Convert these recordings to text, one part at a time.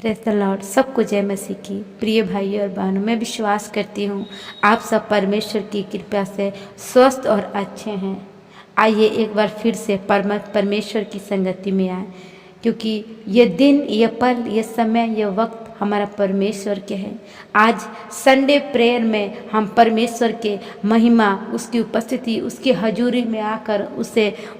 Praise the Lord. सबको जय मसीह की। प्रिय भाइयों और बहनों, मैं विश्वास करती हूँ आप सब परमेश्वर की कृपा से स्वस्थ और अच्छे हैं। आइए एक बार फिर से परमेश्वर की संगति में आए, क्योंकि ये दिन, ये पल, ये समय, ये वक्त हमारा परमेश्वर के है। आज संडे प्रेयर में हम परमेश्वर के महिमा, उसकी उपस्थिति, उसकी हजूरी में आकर,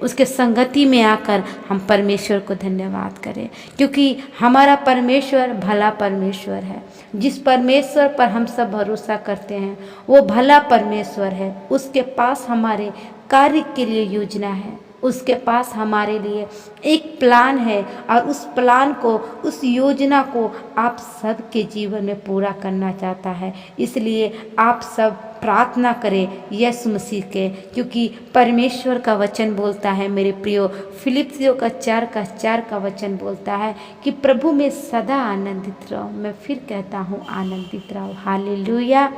उसके संगति में आकर हम परमेश्वर को धन्यवाद करें, क्योंकि हमारा परमेश्वर भला परमेश्वर है। जिस परमेश्वर पर हम सब भरोसा करते हैं वो भला परमेश्वर है। उसके पास हमारे कार्य के लिए योजना है, उसके पास हमारे लिए एक प्लान है, और उस प्लान को, उस योजना को आप सबके जीवन में पूरा करना चाहता है। इसलिए आप सब प्रार्थना करें यीशु मसीह के, क्योंकि परमेश्वर का वचन बोलता है मेरे प्रियो, फिलिप्पियों का 4:4 का वचन बोलता है कि प्रभु में सदा आनंदित रहो। मैं फिर कहता हूँ आनंदित रहो। हालेलुया।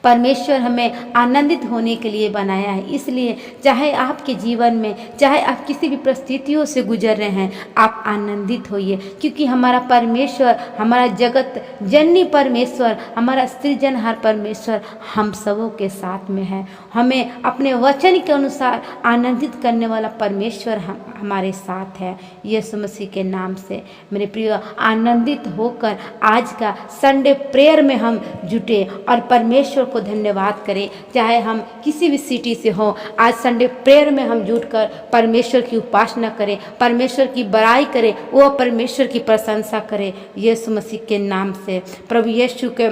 परमेश्वर हमें आनंदित होने के लिए बनाया है। इसलिए चाहे आपके जीवन में, चाहे आप किसी भी परिस्थितियों से गुजर रहे हैं, आप आनंदित होइए, क्योंकि हमारा परमेश्वर, हमारा जगत जननी परमेश्वर, हमारा सृजनहार परमेश्वर हम सबों के साथ में है। हमें अपने वचन के अनुसार आनंदित करने वाला परमेश्वर हमारे साथ है। यीशु मसीह के नाम से मेरे प्रिय, आनंदित होकर आज का संडे प्रेयर में हम जुटे और परमेश्वर को धन्यवाद करें। चाहे हम किसी भी सिटी से हो, आज संडे प्रेयर में हम जुटकर परमेश्वर की उपासना करें, परमेश्वर की बड़ाई करें, वो परमेश्वर की प्रशंसा करें यीशु मसीह के नाम से। प्रभु यीशु के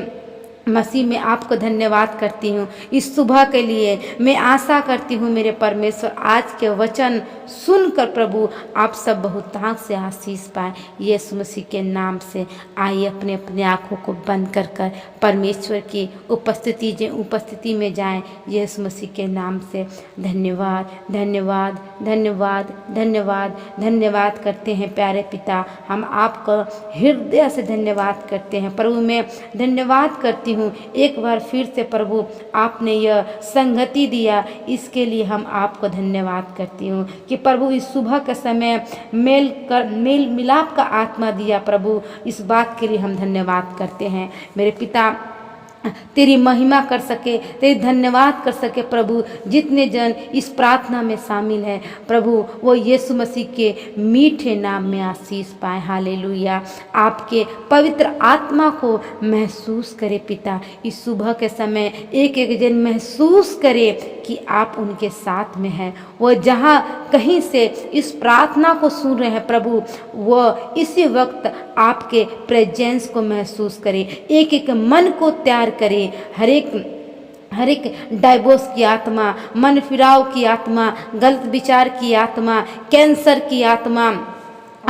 मसीह में आपको धन्यवाद करती हूँ इस सुबह के लिए। मैं आशा करती हूँ मेरे परमेश्वर आज के वचन सुनकर प्रभु आप सब बहुतांश से आशीष पाए यीशु मसीह के नाम से। आइए अपने अपने आँखों को बंद कर कर परमेश्वर की उपस्थिति में जाएं यीशु मसीह के नाम से। धन्यवाद धन्यवाद धन्यवाद धन्यवाद धन्यवाद करते हैं प्यारे पिता, हम आपका हृदय से धन्यवाद करते हैं प्रभु। मैं धन्यवाद करती हूँ एक बार फिर से प्रभु, आपने यह संगति दिया, इसके लिए हम आपको धन्यवाद करती हूँ कि प्रभु इस सुबह के समय मेल मिलाप का आत्मा दिया प्रभु, इस बात के लिए हम धन्यवाद करते हैं मेरे पिता। तेरी महिमा कर सके, तेरी धन्यवाद कर सके प्रभु। जितने जन इस प्रार्थना में शामिल है प्रभु, वो यीशु मसीह के मीठे नाम में आशीष पाए। हालेलुया। आपके पवित्र आत्मा को महसूस करे पिता, इस सुबह के समय एक एक जन महसूस करे कि आप उनके साथ में हैं। वो जहाँ कहीं से इस प्रार्थना को सुन रहे हैं प्रभु, वो इसी वक्त आपके प्रेजेंस को महसूस करे। एक एक मन को तैयार करे, हर एक डाइवोर्स की आत्मा, मन फिराव की आत्मा, गलत विचार की आत्मा, कैंसर की आत्मा,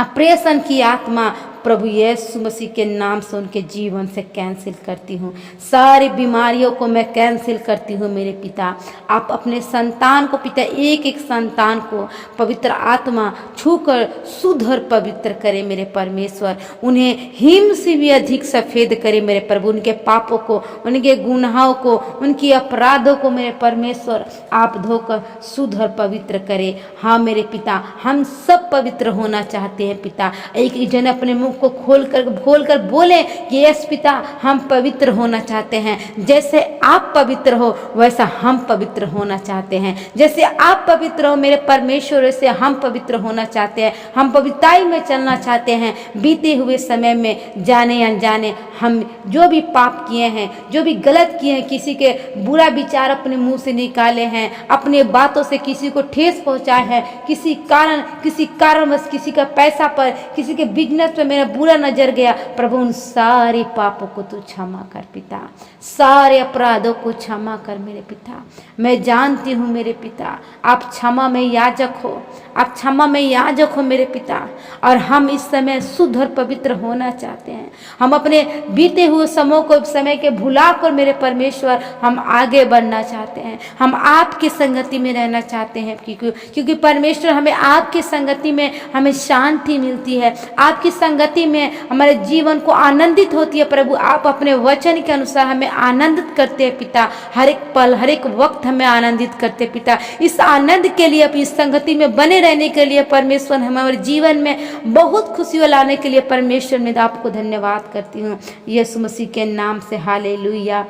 ऑपरेशन की आत्मा, प्रभु यीशु मसीह के नाम से उनके जीवन से कैंसिल करती हूँ। सारी बीमारियों को मैं कैंसिल करती हूँ मेरे पिता। आप अपने संतान को पिता, एक एक संतान को पवित्र आत्मा छूकर शुद्ध और पवित्र करे मेरे परमेश्वर। उन्हें हिम से भी अधिक सफ़ेद करे मेरे प्रभु। उनके पापों को, उनके गुनाहों को, उनकी अपराधों को मेरे परमेश्वर आप धोकर शुद्ध और पवित्र करे। हाँ मेरे पिता, हम सब पवित्र होना चाहते हैं पिता। एक जन अपने मुंह को खोल कर बोले कि यस पिता, हम पवित्र होना चाहते हैं। जैसे आप पवित्र हो वैसा हम पवित्र होना चाहते हैं। जैसे आप पवित्र हो मेरे परमेश्वर, वैसे हम पवित्र होना चाहते हैं। हम पवित्रताई में चलना चाहते हैं। बीते हुए समय में जाने अनजाने हम जो भी पाप किए हैं, जो भी गलत किए हैं, किसी के बुरा विचार अपने मुंह से निकाले हैं, अपने बातों से किसी को ठेस पहुंचाए हैं, किसी कारणवश किसी का पैसा पर, किसी के बिजनेस पे मेरा बुरा नजर गया प्रभु, उन सारे पापों को तू क्षमा कर पिता। सारे अपराधों को क्षमा कर मेरे पिता। मैं जानती हूँ मेरे पिता, आप क्षमा में याजक हो, आप क्षमा में याजक हो मेरे पिता। और हम इस समय शुद्ध और पवित्र होना चाहते हैं। हम अपने बीते हुए समय के भुला कर मेरे परमेश्वर हम आगे बढ़ना चाहते हैं। हम आपकी संगति में रहना चाहते हैं, क्योंकि परमेश्वर हमें आपकी संगति में हमें शांति मिलती है। आपकी संगति में हमारे जीवन को आनंदित होती है प्रभु। आप अपने वचन के अनुसार हमें आनंदित करते हैं पिता। हर एक पल, हर एक वक्त हमें आनंदित करते पिता। इस आनंद के लिए अपनी संगति में बने बने रहने के लिए परमेश्वर हमारे जीवन में बहुत खुशियाँ लाने के लिए परमेश्वर मैं आपको धन्यवाद करती हूँ यीशु मसीह के नाम से। हालेलुया।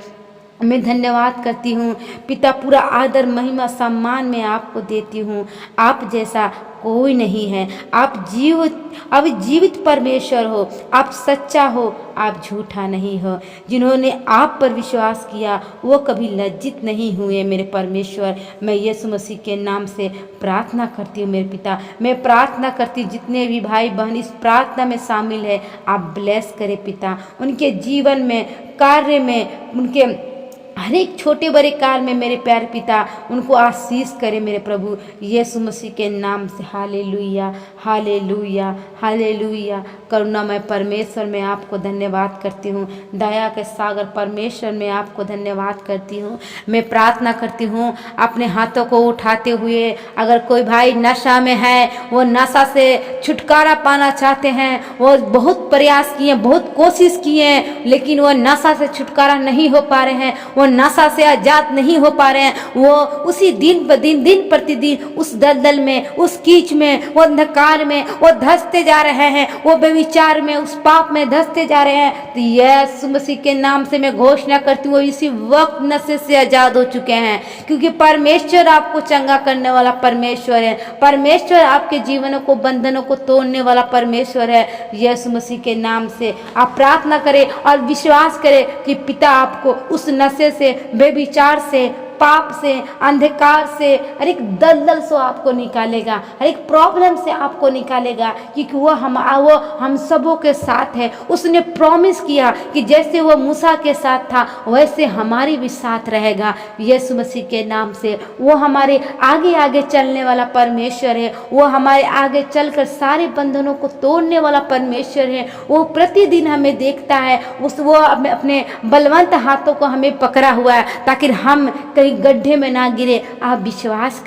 मैं धन्यवाद करती हूँ पिता, पूरा आदर महिमा सम्मान मैं आपको देती हूँ। आप जैसा कोई नहीं है। आप जीवित परमेश्वर हो, आप सच्चा हो, आप झूठा नहीं हो। जिन्होंने आप पर विश्वास किया वो कभी लज्जित नहीं हुए मेरे परमेश्वर। मैं यीशु मसीह के नाम से प्रार्थना करती हूँ मेरे पिता। मैं प्रार्थना करती हूँ जितने भी भाई बहन इस प्रार्थना में शामिल है, आप ब्लेस करें पिता, उनके जीवन में, कार्य में, उनके हर एक छोटे बड़े कार्य में मेरे प्यारे पिता उनको आशीष करे मेरे प्रभु यीशु मसीह के नाम से। Hallelujah, hallelujah, hallelujah. करुणामय परमेश्वर मैं आपको धन्यवाद करती हूँ। दया के सागर परमेश्वर मैं आपको धन्यवाद करती हूँ। मैं प्रार्थना करती हूँ अपने हाथों को उठाते हुए, अगर कोई भाई नशा में है, वो नशा से छुटकारा पाना चाहते हैं, वो बहुत प्रयास किए, बहुत कोशिश किए, लेकिन वो नशा से छुटकारा नहीं हो पा रहे हैं, वो नशा से आजाद नहीं हो पा रहे हैं, वो उसी दिन प्रतिदिन उस दलदल में, उस कीच में, वो अंधकार में वो धंसते जा रहे हैं, वो व्यभिचार में, उस पाप में धंसते जा रहे हैं। तो यीशु मसीह के नाम से मैं घोषणा करती हूँ इसी वक्त नशे से आजाद हो चुके हैं, क्योंकि परमेश्वर आपको चंगा करने वाला परमेश्वर है। परमेश्वर आपके जीवनों को, बंधनों को तोड़ने वाला परमेश्वर है। यीशु मसीह के नाम से आप प्रार्थना करें और विश्वास करें कि पिता आपको उस नशे से, बेविचार से, पाप से, अंधकार से, हर एक दलदल से आपको निकालेगा, हर एक प्रॉब्लम से आपको निकालेगा, क्योंकि वो हम सबों के साथ है। उसने प्रॉमिस किया कि जैसे वो मूसा के साथ था वैसे हमारी भी साथ रहेगा। यीशु मसीह के नाम से वो हमारे आगे आगे चलने वाला परमेश्वर है। वो हमारे आगे चलकर सारे बंधनों को तोड़ने वाला परमेश्वर है। वो प्रतिदिन हमें देखता है, वो अपने बलवंत हाथों को हमें पकड़ा हुआ है ताकि हम कहीं गड्ढे में ना गिरे। आप विश्वास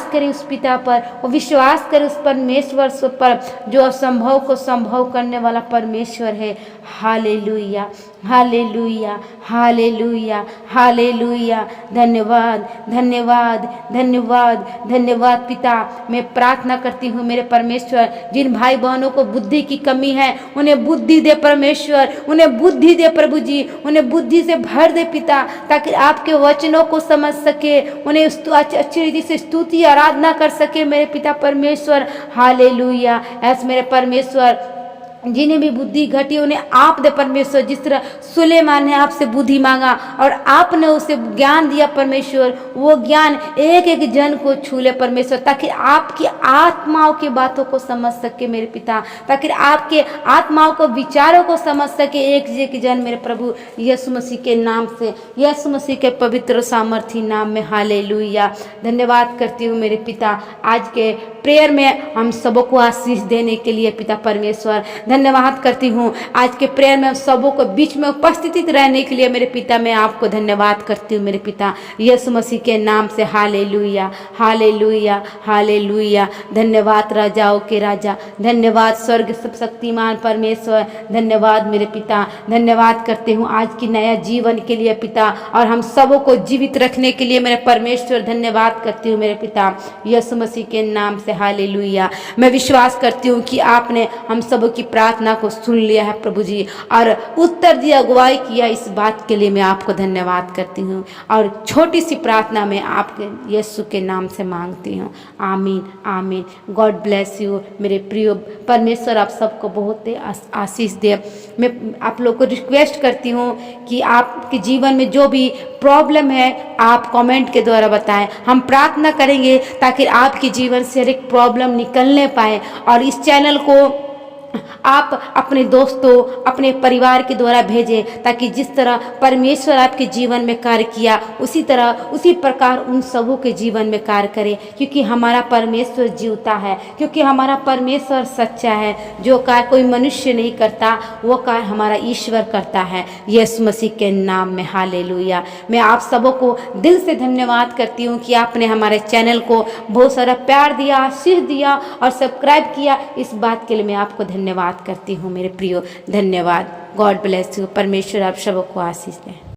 करें उस पिता पर, और विश्वास करें उस परमेश्वर पर जो असंभव को संभव करने वाला परमेश्वर है। Hallelujah, hallelujah, hallelujah, hallelujah. धन्यवाद, धन्यवाद, धन्यवाद, धन्यवाद पिता। मैं प्रार्थना करती हूँ मेरे परमेश्वर, जिन भाई बहनों को बुद्धि की कमी है उन्हें बुद्धि दे परमेश्वर, उन्हें बुद्धि दे प्रभु जी, उन्हें बुद्धि से भर दे पिता, ताकि आपके वचनों को समझ सके, उन्हें अच्छी रीति से स्तुति आराधना कर सके मेरे पिता परमेश्वर। हालेलुया। ऐसे मेरे परमेश्वर जिन्हें भी बुद्धि घटी उन्हें आप दे परमेश्वर। जिस तरह सुलेमान ने आपसे बुद्धि मांगा और आपने उसे ज्ञान दिया परमेश्वर, वो ज्ञान एक एक जन को छू ले परमेश्वर, ताकि आपकी आत्माओं की बातों को समझ सके मेरे पिता, ताकि आपके आत्माओं को, विचारों को समझ सके एक जन मेरे प्रभु यीशु मसीह के नाम से, यीशु मसीह के पवित्र सामर्थी नाम में। हालेलुया। धन्यवाद करती हूँ मेरे पिता आज के प्रेयर में हम सबको आशीष देने के लिए पिता परमेश्वर। धन्यवाद करती हूँ आज के प्रेयर में हम सबों को बीच में उपस्थित रहने के लिए मेरे पिता। मैं आपको धन्यवाद करती हूँ मेरे पिता यीशु मसीह के नाम से। Hallelujah, hallelujah, hallelujah. धन्यवाद राजाओं के राजा, धन्यवाद स्वर्ग सब शक्तिमान परमेश्वर, धन्यवाद मेरे पिता। धन्यवाद करती हूँ आज की नया जीवन के लिए पिता, और हम सबों को जीवित रखने के लिए मेरे परमेश्वर। धन्यवाद करती हूँ मेरे पिता यीशु मसीह के नाम से। हालेलुया। मैं विश्वास करती हूँ कि आपने हम सबों की प्रार्थना को सुन लिया है प्रभु जी, और उत्तर दिया, अगुवाई किया। इस बात के लिए मैं आपको धन्यवाद करती हूँ, और छोटी सी प्रार्थना में आपके यीशु के नाम से मांगती हूँ। आमीन, आमीन। गॉड ब्लेस यू मेरे प्रिय परमेश्वर, आप सबको बहुत आशीष दे। मैं आप लोग को रिक्वेस्ट करती हूँ कि आपके जीवन में जो भी प्रॉब्लम है आप कमेंट के द्वारा बताएं। हम प्रार्थना करेंगे ताकि आपके जीवन से हर एक प्रॉब्लम निकलने पाए, और इस चैनल को आप अपने दोस्तों, अपने परिवार के द्वारा भेजें, ताकि जिस तरह परमेश्वर आपके जीवन में कार्य किया उसी तरह, उसी प्रकार उन सबों के जीवन में कार्य करे, क्योंकि हमारा परमेश्वर जीवता है, क्योंकि हमारा परमेश्वर सच्चा है। जो कार्य कोई मनुष्य नहीं करता वो कार्य हमारा ईश्वर करता है यीशु मसीह के नाम में। हालेलुया। मैं आप सबों को दिल से धन्यवाद करती हूँ कि आपने हमारे चैनल को बहुत सारा प्यार दिया, आशीष दिया और सब्सक्राइब किया। इस बात के लिए मैं आपको धन्यवाद करती हूँ मेरे प्रियो। धन्यवाद। God bless you. परमेश्वर आप सबको आशीष दें।